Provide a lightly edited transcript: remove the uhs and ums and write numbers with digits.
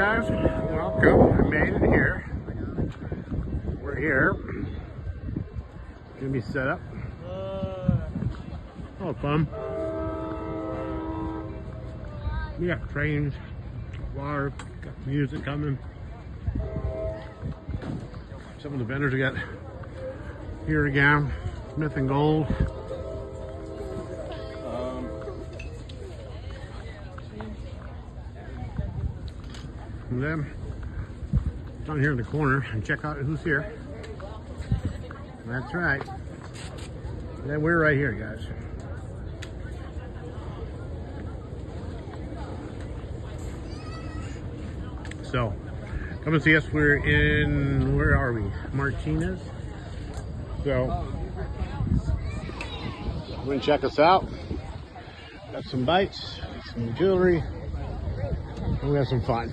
guys, welcome. I made it here. We're here. Gonna be set up. Oh, fun. We got trains, water, got music coming. Some of the vendors we got here again. Smith and Gold. And then down here in the corner and check out who's here. That's right. And then we're right here, guys. So come and see us. We're in, where are we? Martinez. So come and check us out. Got some bites, some jewelry, and we have some fun.